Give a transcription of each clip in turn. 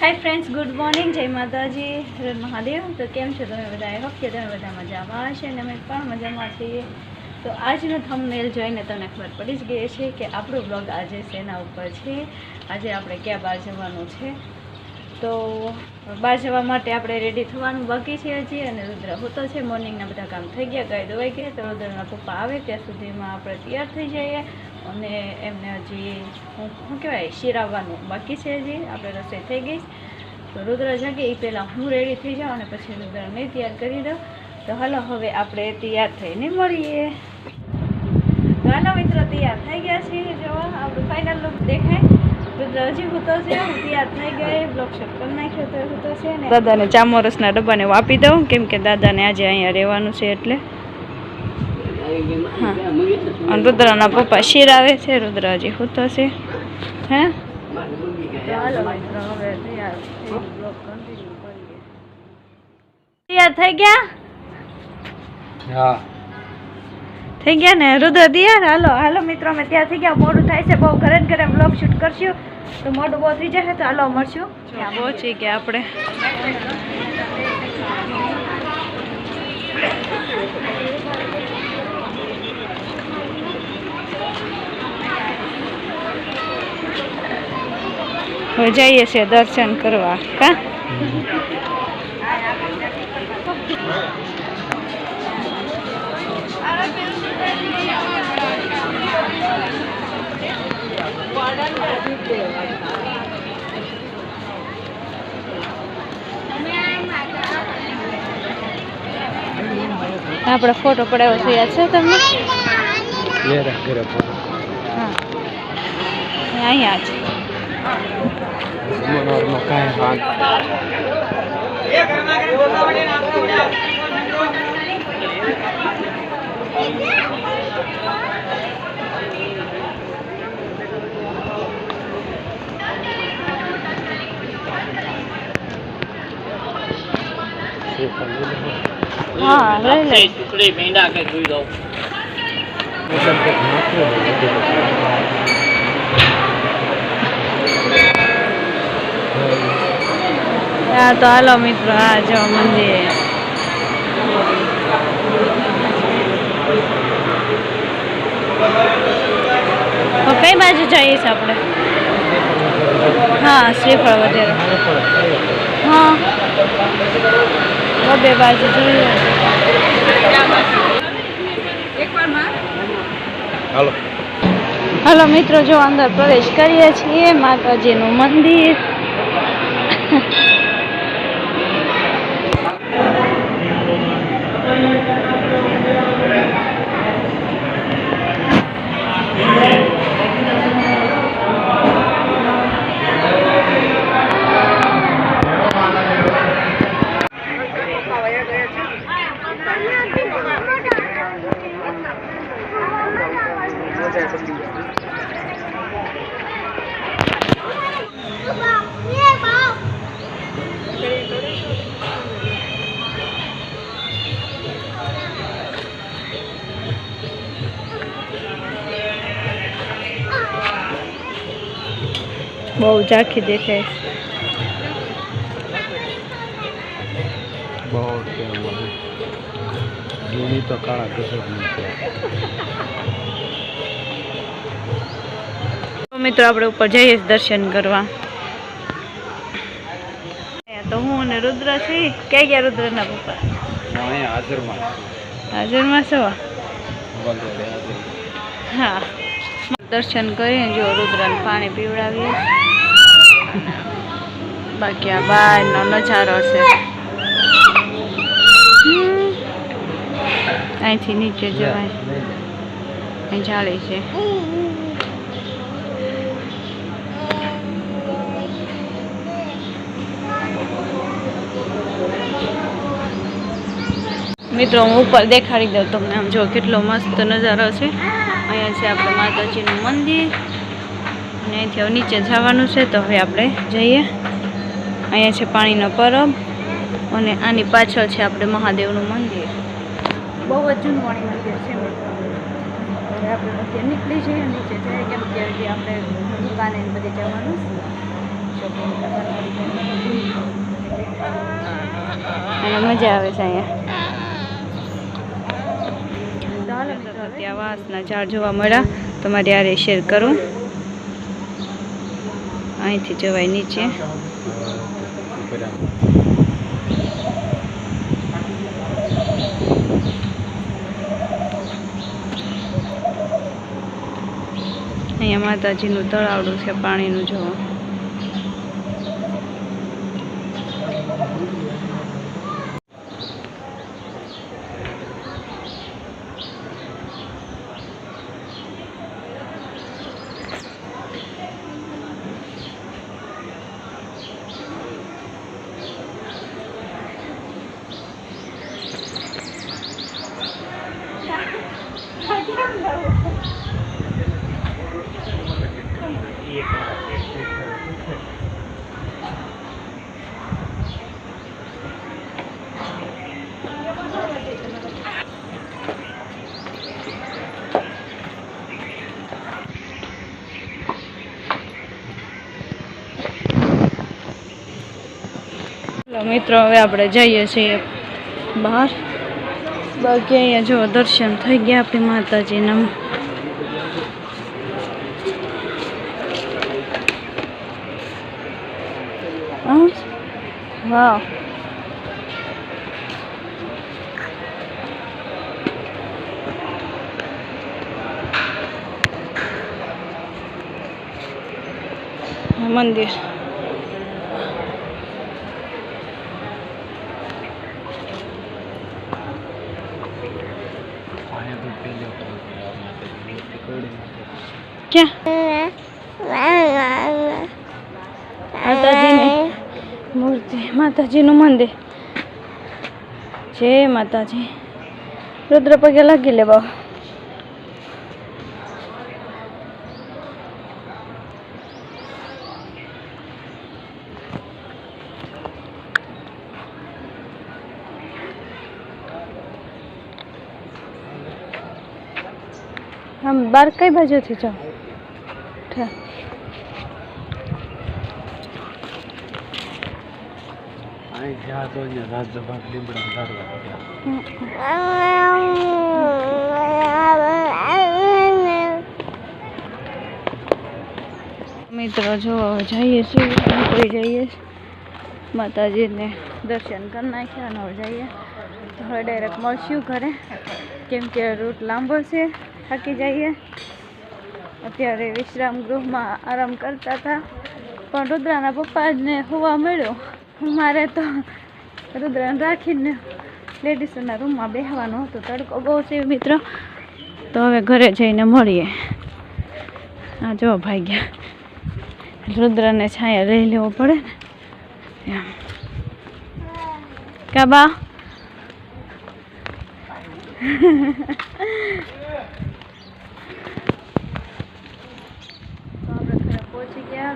Hi friends, good morning, जय माताजी, हर महादेव। तो केम छो तमे बधा? आई होप के तमे बधा मजामां हशो ने अमे पण मजामां छीए। तो आजनो थंबनेल जोईने तमने खबर पड़ी ज गई छे के आपणो ब्लॉग आजे सेना उपर छे। आजे आपणे क्યાં બહાર જવાનું છે। तो બહાર જવા માટે આપણે રેડી થવાનું બાકી છે હજી, અને રુદ્ર હોતો છે। મોર્નિંગના બધા કામ થઈ ગયા, ગાય દોવાઈ ગઈ। તો રુદ્રના પપ્પા આવે ત્યાં સુધીમાં આપણે તૈયાર થઈ જઈએ, અને એમને હજી શું કહેવાય શીરાવવાનું બાકી છે હજી। આપણે રસોઈ થઈ ગઈ, તો રુદ્ર જાગે એ પહેલાં હું રેડી થઈ જાઉં અને પછી રુદ્રને તૈયાર કરી દઉં। તો હાલો હવે આપણે તૈયાર થઈને મળીએ। તો હાલો મિત્રો, તૈયાર થઈ ગયા છીએ। જો આપણું ફાઇનલ લુક દેખાય। રુદ્ર હજી હોતો છે, હું તૈયાર થઈ ગઈ, બ્લોક શોટ કરી નાખ્યો તો હોતો છે ને। દાદાને ચામોરસના ડબ્બાને આપી દઉં, કેમ કે દાદાને આજે અહીંયા રહેવાનું છે એટલે। હા, અને રુદ્રના પપ્પા શીરાવે છે, રુદ્ર હજી હોતો છે। હે હાલો મિત્રો, હવે તૈયાર થઈ ગયા? હા, થઈ ગયા ને રુદ્ર તૈયાર? હાલો હાલો મિત્રો, અમે તૈયાર થઈ ગયા। મોડું થાય છે બહુ, ઘરે ને ઘરે બ્લોગ શૂટ કરશું તો મોડું બહુ થઈ જશે। તો હાલો મળશું, ત્યાં પહોંચી ગયા આપણે। હવે જઈએ છીએ દર્શન કરવા કા। આપણે ફોટો પડાવ્યો છે, યાદ છે તમને? હા, અહીંયા છે। हाँ, टुकड़े मेंढा के धोई दो। हाँ तो हालो मित्र, आ जाओ मंदिर। तो कई बाजू जाइए आपने? हाँ, श्रीफल वगैरह। हाँ, बे बाजू જોઈએ। હાલો હાલો મિત્રો, જો અંદર પ્રવેશ કરીએ છીએ માતાજીનું મંદિર। બહુ ઝાંખી દેખાય બહુ જૂની તો કાળા દશકની છે। મિત્રો આપણે ઉપર જઈએ દર્શન કરવા। તો હું અને રુદ્ર છીએ। ક્યાં ગયા રુદ્રના પપ્પા? હાજરમાં છો? હા, દર્શન કરીને જો રુદ્રને પાણી પીવડાવીએ। બાકી આ બહારનો નજારો છે। અહીંથી નીચે જવાય, અહીં જાળી છે। મિત્રો હું ઉપર દેખાડી દઉં તમને, આમ જો કેટલો મસ્ત નજારો છે। અહીંયા છે આપણે માતાજીનું મંદિર, અને અહીંથી હવે નીચે જવાનું છે। તો હવે આપણે જઈએ। અહીંયા છે પાણીનો પરબ, અને આની પાછળ છે આપણે મહાદેવનું મંદિર। બહુ જ જૂનવાણી મંદિર છે મિત્રો। હવે આપણે અત્યારે નીકળી જઈએ, નીચે જઈએ, કેમ કે આપણે દુકાને બધી જવાનું શોપિંગ કરવાનું। અને મજા આવે છે અહીંયા. ચાલો મિત્રો, ત્યાં વાંસના ઝાડ જોવા મળ્યા, તમારે યારે શેર કરું. અહીંથી જવાય નીચે. અહીંયા માતાજીનું તળાવડું છે પાણીનું જોવા. મિત્રો, હવે આપણે જઈએ છીએ બહાર. બાકી અહીંયા જો દર્શન થઈ ગયા આપણી માતાજીના. વાવ, મંદિર. ક્યાં માતાજીની મૂર્તિ, માતાજીનું મંદિર. જય માતાજી. રુદ્ર પગે લાગી લે બાબા. આમ બાર કઈ બાજુથી જાઓ? મિત્રો જો જઈએ છીએ, નીકળી જઈએ. માતાજીને દર્શન કરી નાખ્યા અને હવે જઈએ. તો હવે ડાયરેક્ટ મળશું ઘરે, કેમ કે રૂટ લાંબો છે, થાકી જઈએ. અત્યારે વિશ્રામ ગૃહમાં આરામ કરતા હતા, પણ રુદ્રાના પપ્પાને હોવા મળ્યો. મારે તો રુદ્રાને રાખીને લેડીસોના રૂમમાં બેસવાનું હતું. તડકો બહુ છે મિત્રો, તો હવે ઘરે જઈને મળીએ. હા જો ભાઈ ગયા. રુદ્રને છાયા લઈ લેવો પડે ને એમ. કાબા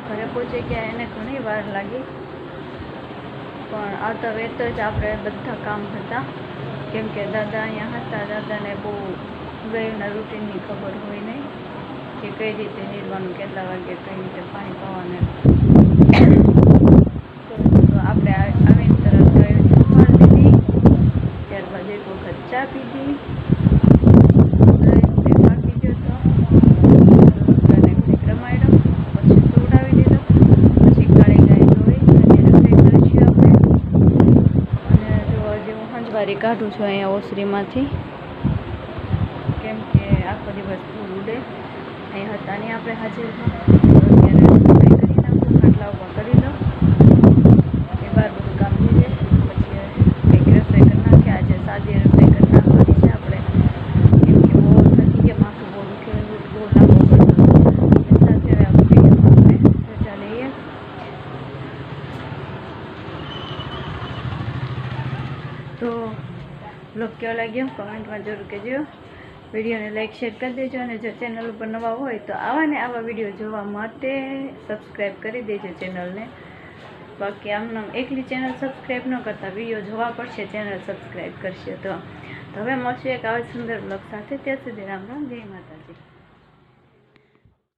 ઘરે પહોંચી ગયા. એને ઘણી વાર લાગી, પણ આવતા વેત જ આપણે બધા કામ હતા, કેમ કે દાદા અહીંયા હતા. દાદાને બહુ ગયુંના રૂટીનની ખબર હોય નહીં કે કઈ રીતે નીરવાનું, કેટલા વાગે કઈ રીતે પાણી પાવાનું. તો આપણે આવીને તરત ગયું જમવા લીધી, ત્યારબાદ એક વખત ચા પીધી. કાઢું છું અહીંયા ઓસરીમાંથી, કેમ કે આખો દિવસ ધૂળ ઉડે. અહીં હતા નહીં આપણે હાજરમાં. અત્યારે સફાઈ કરી નાખું, ખાટલા ઉપર કરી લો, એ બહાર બધું કામ થઈ જાય. પછી કંઈક રસોઈ કરી નાખીએ. આજે સાદી રસોઈ કરી નાખવાની છે આપણે, કેમ કે બહુ નથી કે માથું બહુ દુખે, બહુ લાંબો પડતો. સાથે આપણે રજા લઈએ. તો બ્લોગ કેવો લાગ્યો કમેન્ટમાં જરૂર કહેજો. વિડીયોને લાઈક શેર કરી દેજો, અને જો ચેનલ ઉપર નવા હોય તો આવા ને આવા વિડીયો જોવા માટે સબસ્ક્રાઈબ કરી દેજો ચેનલને. બાકી આમનામ એકલી ચેનલ સબસ્ક્રાઈબ ન કરતા વિડીયો જોવા પડશે, ચેનલ સબસ્ક્રાઈબ કરશે. તો હવે મળશે એક આવા સુંદર બ્લોગ સાથે. ત્યાં સુધી રામ રામ, જય માતાજી.